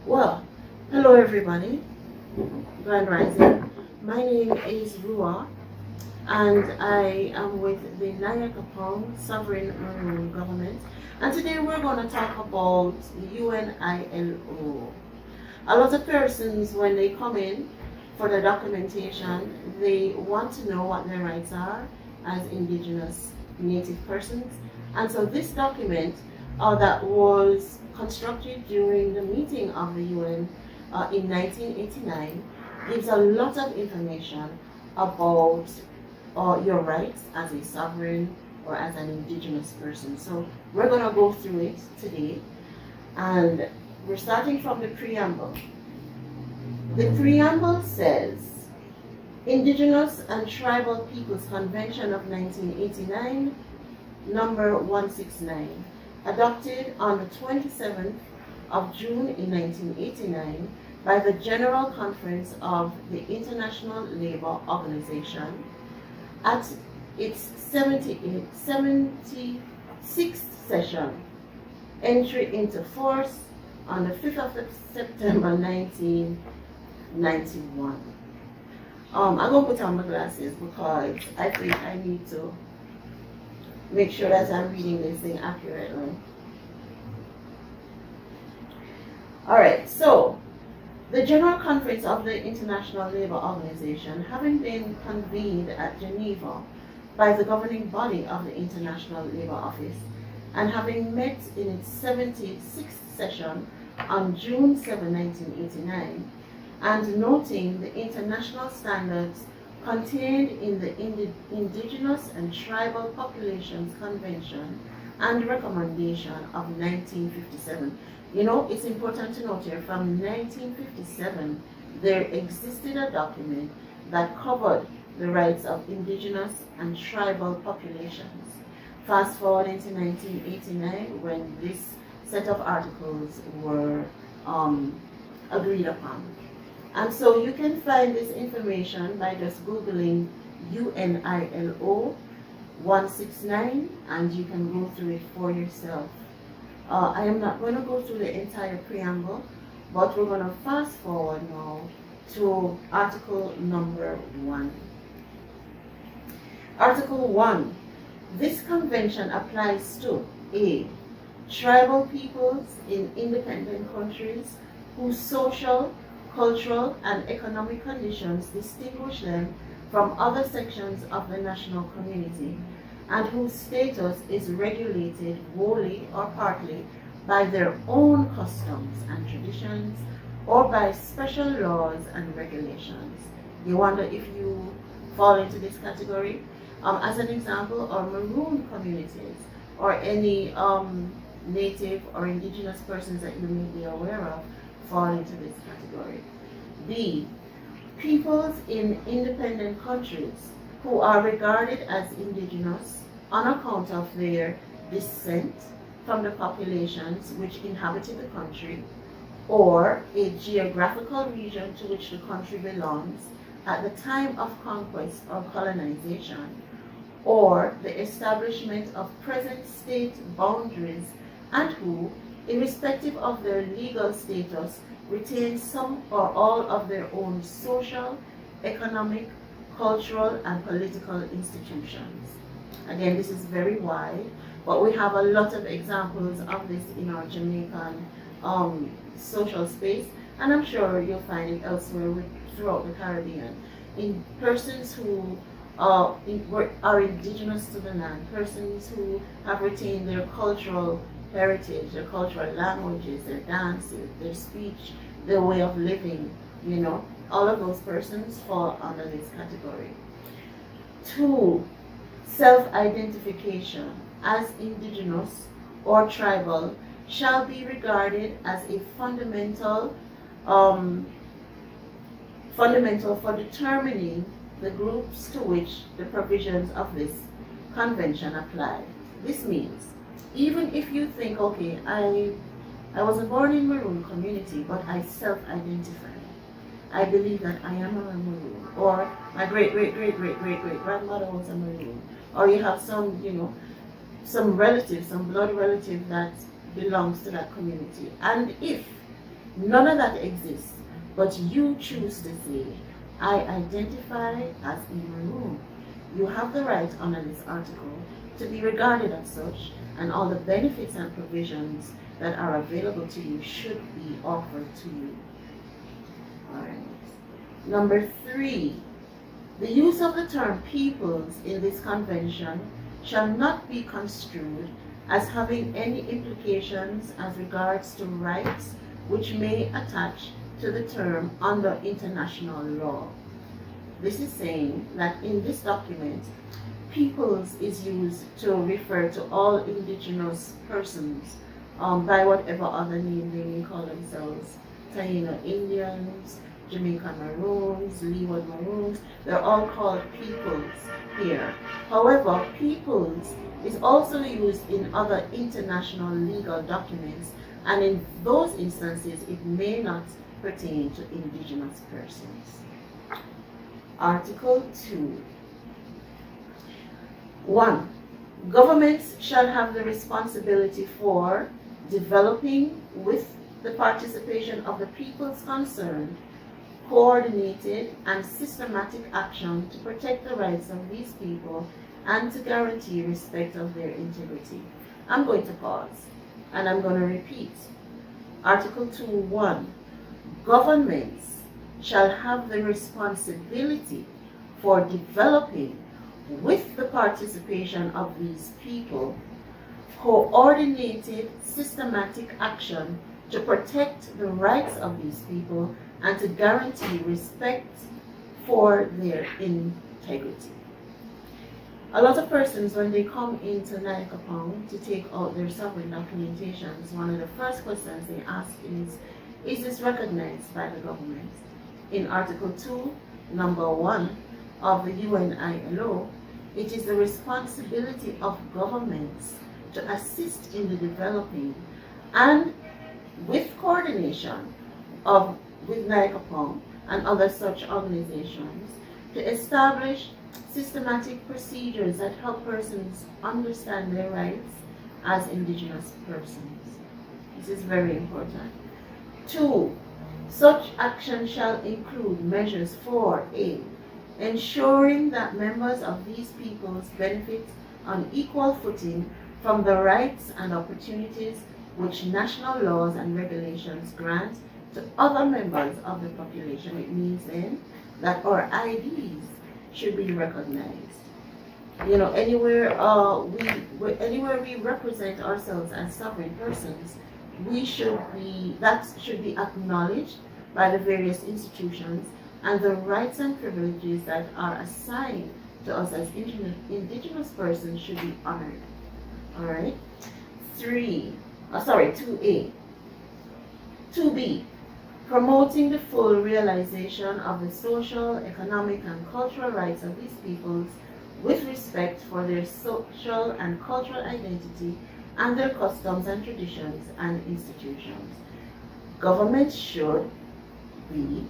Well, hello everybody, Grand Rising. My name is Rua, and I am with the Nyan Sovereign Maroon government. And today we're going to talk about the UN ILO. A lot of persons, when they come in for the documentation, they want to know what their rights are as indigenous native persons. And so this document that was constructed during the meeting of the UN in 1989 gives a lot of information about your rights as a sovereign or as an indigenous person. So we're going to go through it today, and we're starting from the preamble. The preamble says, Indigenous and Tribal Peoples Convention of 1989, number 169, adopted on the 27th of June in 1989 by the General Conference of the International Labour Organization at its 76th session, entry into force on the 5th of September 1991. I'm going to put on my glasses because I think I need to make sure that I'm reading this thing accurately. Alright, so the General Conference of the International Labour Organization, having been convened at Geneva by the governing body of the International Labour Office, and having met in its 76th session on June 7, 1989, and noting the international standards contained in the Indigenous and Tribal Populations Convention and Recommendation of 1957. You know, it's important to note here, from 1957, there existed a document that covered the rights of indigenous and tribal populations. Fast forward into 1989, when this set of articles were agreed upon. And so you can find this information by just Googling UN ILO 169, and you can go through it for yourself. I am not going to go through the entire preamble, but we're going to fast forward now to article number 1. Article 1. This convention applies to A. Tribal peoples in independent countries whose social, cultural, and economic conditions distinguish them from other sections of the national community, and whose status is regulated wholly or partly by their own customs and traditions, or by special laws and regulations. You wonder if you fall into this category? As an example, our Maroon communities, or any native or indigenous persons that you may be aware of, fall into this category. B. Peoples in independent countries who are regarded as indigenous on account of their descent from the populations which inhabited the country, or a geographical region to which the country belongs at the time of conquest or colonization, or the establishment of present state boundaries, and who, irrespective of their legal status, retain some or all of their own social, economic, cultural, and political institutions. Again, this is very wide, but we have a lot of examples of this in our Jamaican social space, and I'm sure you'll find it elsewhere throughout the Caribbean. In persons who are indigenous to the land, persons who have retained their cultural heritage, their cultural languages, their dances, their speech, their way of living, you know, all of those persons fall under this category. 2. Self-identification as indigenous or tribal shall be regarded as a fundamental for determining the groups to which the provisions of this convention apply. This means, even if you think, okay, I wasn't born in Maroon community, but I self-identify. I believe that I am a Maroon, or my great-great-great-great-great-grandmother was a Maroon, or you have some, you know, some relative, some blood relative that belongs to that community. And if None of that exists, but you choose to say, I identify as a Maroon. You have the right under this article to be regarded as such, and all the benefits and provisions that are available to you should be offered to you. All right. Number 3, the use of the term peoples in this convention shall not be construed as having any implications as regards to rights which may attach to the term under international law. This is saying that in this document, peoples is used to refer to all indigenous persons by whatever other name they may call themselves. Taino Indians, Jamaican Maroons, Leeward Maroons, they're all called peoples here. However, peoples is also used in other international legal documents, and in those instances it may not pertain to indigenous persons. Article 2. 1. Governments shall have the responsibility for developing, with the participation of the peoples concerned, coordinated and systematic action to protect the rights of these people and to guarantee respect of their integrity. I'm going to pause and I'm going to repeat. Article 2.1. Governments shall have the responsibility for developing, with the participation of these people, coordinated, systematic action to protect the rights of these people and to guarantee respect for their integrity. A lot of persons, when they come into Nyan to take out their sovereign documentations, one of the first questions they ask is this recognized by the government? In Article 2, number 1 of the UN ILO, it is the responsibility of governments to assist in the developing and with coordination with Nyan and other such organizations to establish systematic procedures that help persons understand their rights as indigenous persons. This is very important. 2. Such action shall include measures for A. Ensuring that members of these peoples benefit on equal footing from the rights and opportunities which national laws and regulations grant to other members of the population. It means then that our IDs should be recognized. You know, anywhere we represent ourselves as sovereign persons, that should be acknowledged by the various institutions, and the rights and privileges that are assigned to us as indigenous persons should be honored. All right. 2A. 2B. Promoting the full realization of the social, economic, and cultural rights of these peoples with respect for their social and cultural identity and their customs and traditions and institutions. Governments should be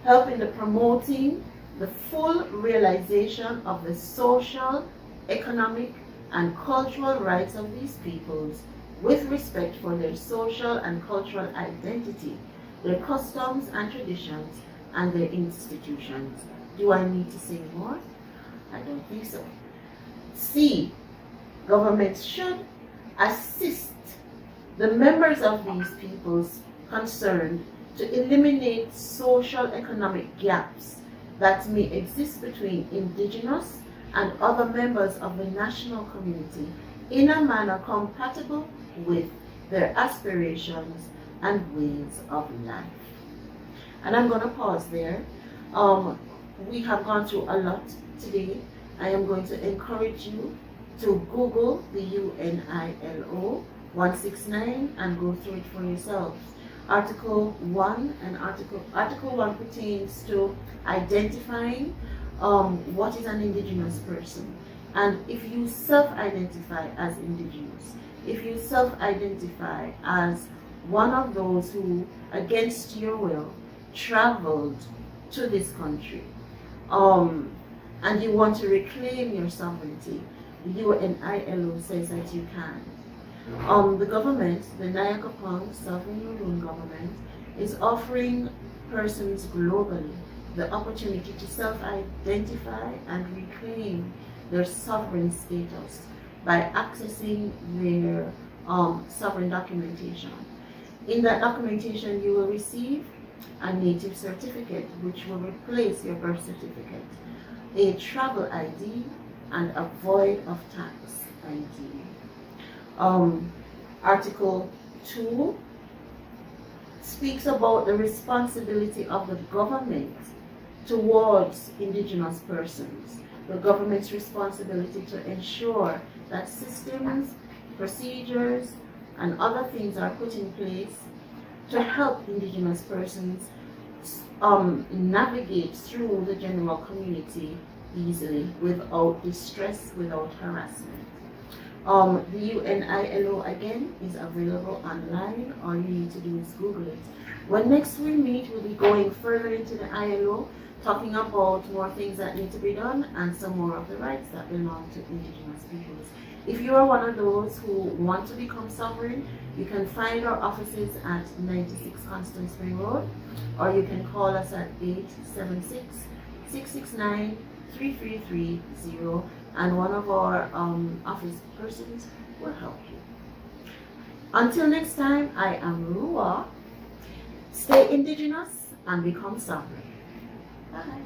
helping the promoting the full realization of the social, economic, and cultural rights of these peoples with respect for their social and cultural identity, their customs and traditions, and their institutions. Do I need to say more? I don't think so. C. Governments should assist the members of these peoples concerned to eliminate social economic gaps that may exist between indigenous and other members of the national community in a manner compatible with their aspirations and ways of life. And I'm going to pause there. We have gone through a lot today. I am going to encourage you to Google the UN ILO 169 and go through it for yourselves. Article 1 and Article 1 pertains to identifying what is an indigenous person. And if you self-identify as indigenous, if you self-identify as one of those who, against your will, traveled to this country, and you want to reclaim your sovereignty, the UN ILO says that you can. The government, the Nyan Sovereign Maroon government, is offering persons globally the opportunity to self-identify and reclaim their sovereign status by accessing their sovereign documentation. In that documentation, you will receive a native certificate, which will replace your birth certificate, a travel ID, and a void of tax ID. Article 2 speaks about the responsibility of the government towards indigenous persons. The government's responsibility to ensure that systems, procedures, and other things are put in place to help indigenous persons navigate through the general community easily, without distress, without harassment. The UN ILO again is available online. All you need to do is Google it. When next we meet, we'll be going further into the ILO, talking about more things that need to be done and some more of the rights that belong to indigenous peoples. If you are one of those who want to become sovereign, you can find our offices at 96 Constant Spring Road, or you can call us at 876-669-3330, and one of our office persons will help you. Until next time, I am Rua. Stay indigenous and become sovereign. Bye.